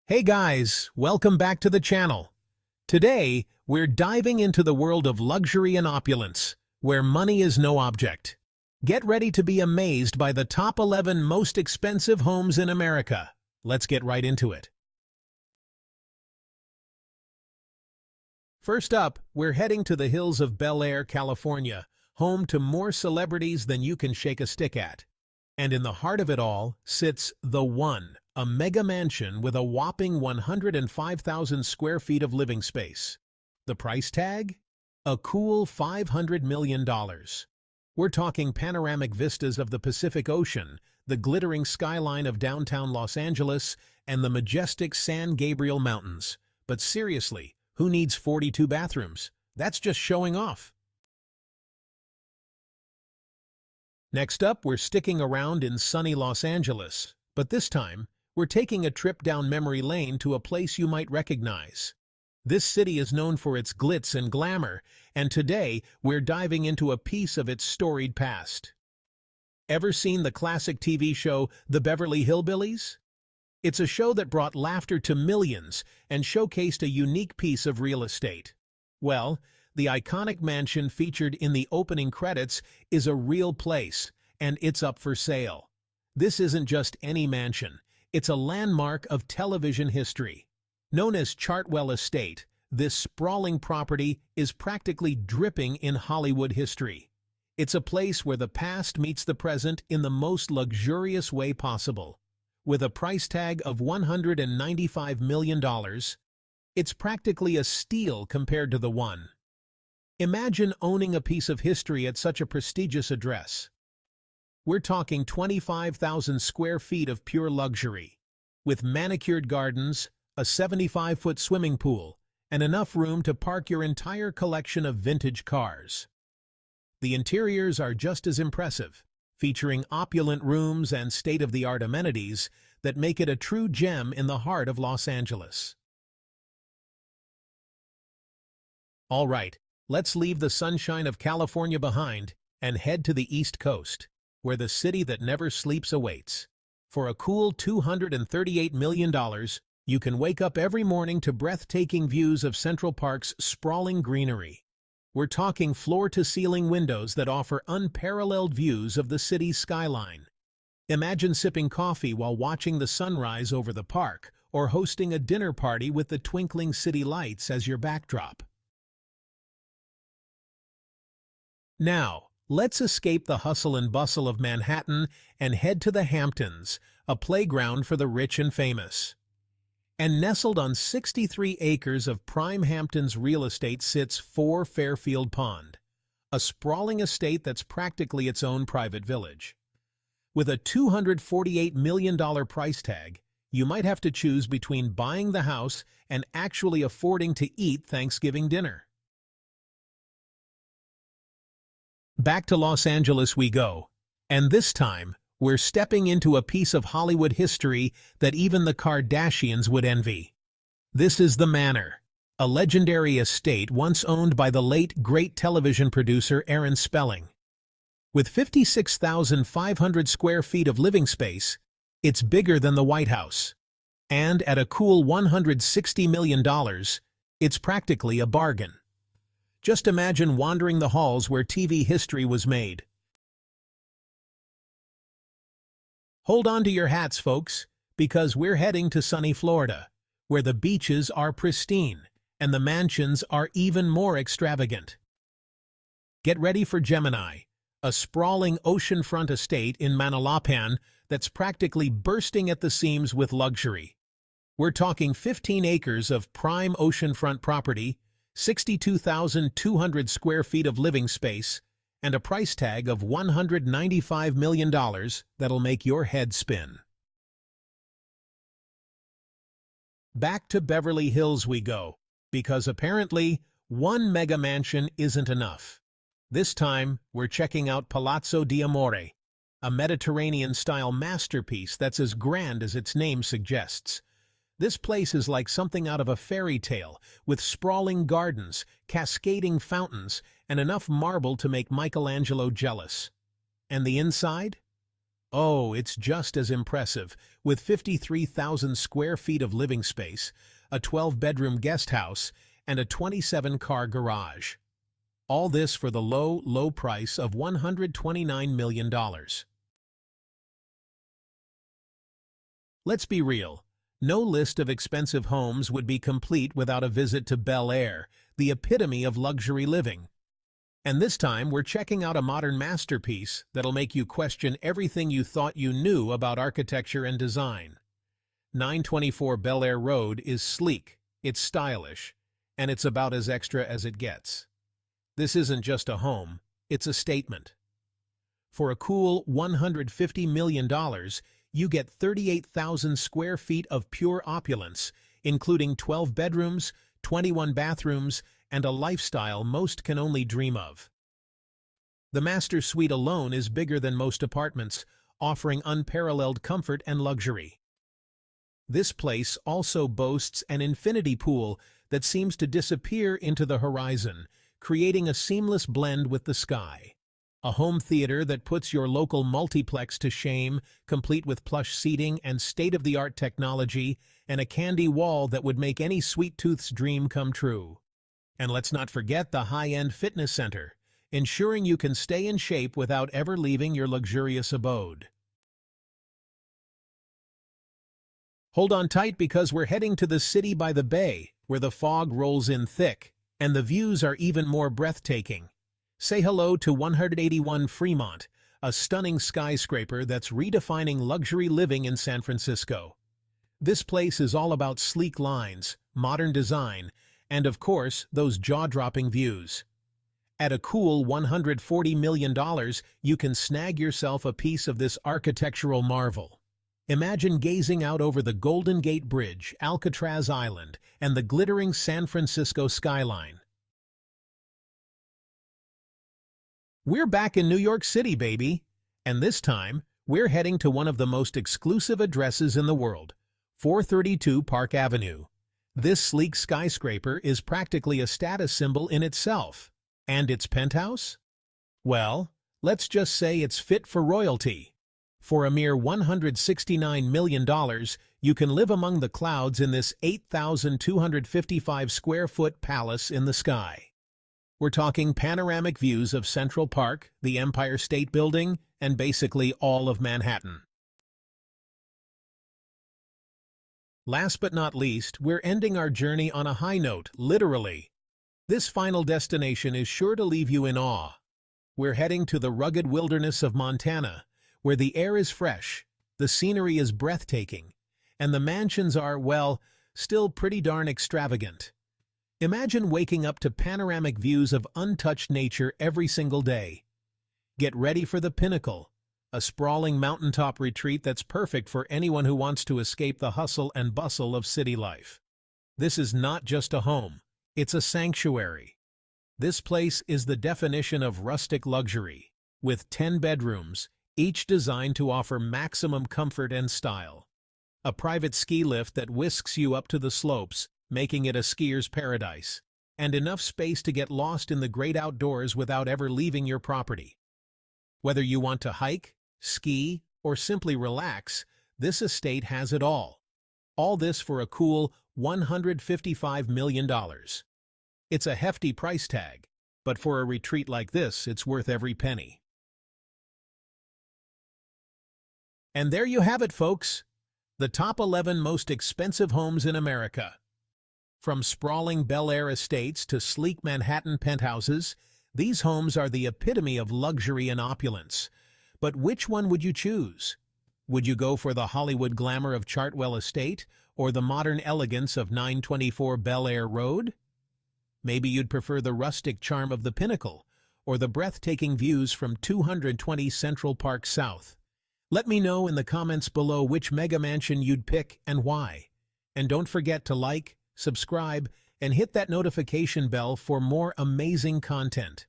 Hey guys, welcome back to the channel. Today, we're diving into the world of luxury and opulence, where money is no object. Get ready to be amazed by the top 11 most expensive homes in America. Let's get right into it. First up, we're heading to the hills of Bair, California, home to more celebrities than you can shake a stick at. And in the heart of it all sits The One, a mega mansion with a whopping 105,000 square feet of living space. The price tag? A cool $500 million. We're talking panoramic vistas of the Pacific Ocean, the glittering skyline of downtown Los Angeles, and the majestic San Gabriel Mountains. But seriously, who needs 42 bathrooms? That's just showing off. Next up, we're sticking around in sunny Los Angeles, but this time, we're taking a trip down memory lane to a place you might recognize. This city is known for its glitz and glamour, and today, we're diving into a piece of its storied past. Ever seen the classic TV show The Beverly Hillbillies? It's a show that brought laughter to millions and showcased a unique piece of real estate. Well, the iconic mansion featured in the opening credits is a real place, and it's up for sale. This isn't just any mansion. It's a landmark of television history. Known as Chartwell Estate, this sprawling property is practically dripping in Hollywood history. It's a place where the past meets the present in the most luxurious way possible. With a price tag of $195 million, it's practically a steal compared to The One. Imagine owning a piece of history at such a prestigious address. We're talking 25,000 square feet of pure luxury, with manicured gardens, a 75-foot swimming pool, and enough room to park your entire collection of vintage cars. The interiors are just as impressive, featuring opulent rooms and state-of-the-art amenities that make it a true gem in the heart of Los Angeles. All right, let's leave the sunshine of California behind and head to the East Coast, where the city that never sleeps awaits. For a cool $238 million, you can wake up every morning to breathtaking views of Central Park's sprawling greenery. We're talking floor-to-ceiling windows that offer unparalleled views of the city's skyline. Imagine sipping coffee while watching the sunrise over the park, or hosting a dinner party with the twinkling city lights as your backdrop. Now, let's escape the hustle and bustle of Manhattan and head to the Hamptons, a playground for the rich and famous. And nestled on 63 acres of prime Hamptons real estate sits 4 Fairfield Pond, a sprawling estate that's practically its own private village. With a $248 million price tag, you might have to choose between buying the house and actually affording to eat Thanksgiving dinner. Back to Los Angeles we go, and this time, we're stepping into a piece of Hollywood history that even the Kardashians would envy. This is the Manor, a legendary estate once owned by the late great television producer Aaron Spelling. With 56,500 square feet of living space, it's bigger than the White House. And at a cool $160 million, it's practically a bargain. Just imagine wandering the halls where TV history was made. Hold on to your hats, folks, because we're heading to sunny Florida, where the beaches are pristine and the mansions are even more extravagant. Get ready for Gemini, a sprawling oceanfront estate in Manalapan that's practically bursting at the seams with luxury. We're talking 15 acres of prime oceanfront property, 62,200 square feet of living space, and a price tag of $195 million that'll make your head spin. Back to Beverly Hills we go, because apparently, one mega mansion isn't enough. This time, we're checking out Palazo Diablo, a Mediterranean-style masterpiece that's as grand as its name suggests. This place is like something out of a fairy tale, with sprawling gardens, cascading fountains, and enough marble to make Michelangelo jealous. And the inside? Oh, it's just as impressive, with 53,000 square feet of living space, a 12-bedroom guest house, and a 27-car garage. All this for the low price of $129 million. Let's be real. No list of expensive homes would be complete without a visit to Bair, the epitome of luxury living. And this time, we're checking out a modern masterpiece that'll make you question everything you thought you knew about architecture and design. 924 Bair Road is sleek, it's stylish, and it's about as extra as it gets. This isn't just a home, it's a statement. For a cool $150 million, you get 38,000 square feet of pure opulence, including 12 bedrooms, 21 bathrooms, and a lifestyle most can only dream of. The master suite alone is bigger than most apartments, offering unparalleled comfort and luxury. This place also boasts an infinity pool that seems to disappear into the horizon, creating a seamless blend with the sky. A home theater that puts your local multiplex to shame, complete with plush seating and state-of-the-art technology, and a candy wall that would make any sweet tooth's dream come true. And let's not forget the high-end fitness center, ensuring you can stay in shape without ever leaving your luxurious abode. Hold on tight because we're heading to the city by the bay, where the fog rolls in thick, and the views are even more breathtaking. Say hello to 181 Fremont, a stunning skyscraper that's redefining luxury living in San Francisco. This place is all about sleek lines, modern design, and of course, those jaw-dropping views. At a cool $140 million, you can snag yourself a piece of this architectural marvel. Imagine gazing out over the Golden Gate Bridge, Alcatraz Island, and the glittering San Francisco skyline. We're back in New York City, baby! And this time, we're heading to one of the most exclusive addresses in the world, 432 Park Avenue. This sleek skyscraper is practically a status symbol in itself. And its penthouse? Well, let's just say it's fit for royalty. For a mere $169 million, you can live among the clouds in this 8,255 square foot palace in the sky. We're talking panoramic views of Central Park, the Empire State Building, and basically all of Manhattan. Last but not least, we're ending our journey on a high note, literally. This final destination is sure to leave you in awe. We're heading to the rugged wilderness of Montana, where the air is fresh, the scenery is breathtaking, and the mansions are, well, still pretty darn extravagant. Imagine waking up to panoramic views of untouched nature every single day. Get ready for the Pinnacle, a sprawling mountaintop retreat that's perfect for anyone who wants to escape the hustle and bustle of city life. This is not just a home, it's a sanctuary. This place is the definition of rustic luxury, with 10 bedrooms, each designed to offer maximum comfort and style. A private ski lift that whisks you up to the slopes, making it a skier's paradise, and enough space to get lost in the great outdoors without ever leaving your property. Whether you want to hike, ski, or simply relax, this estate has it all. All this for a cool $155 million. It's a hefty price tag, but for a retreat like this, it's worth every penny. And there you have it, folks. The top 11 most expensive homes in America. From sprawling Bel Air estates to sleek Manhattan penthouses, these homes are the epitome of luxury and opulence. But which one would you choose? Would you go for the Hollywood glamour of Chartwell Estate or the modern elegance of 924 Bel Air Road? Maybe you'd prefer the rustic charm of the Pinnacle or the breathtaking views from 220 Central Park South. Let me know in the comments below which mega mansion you'd pick and why. And don't forget to like, subscribe, and hit that notification bell for more amazing content.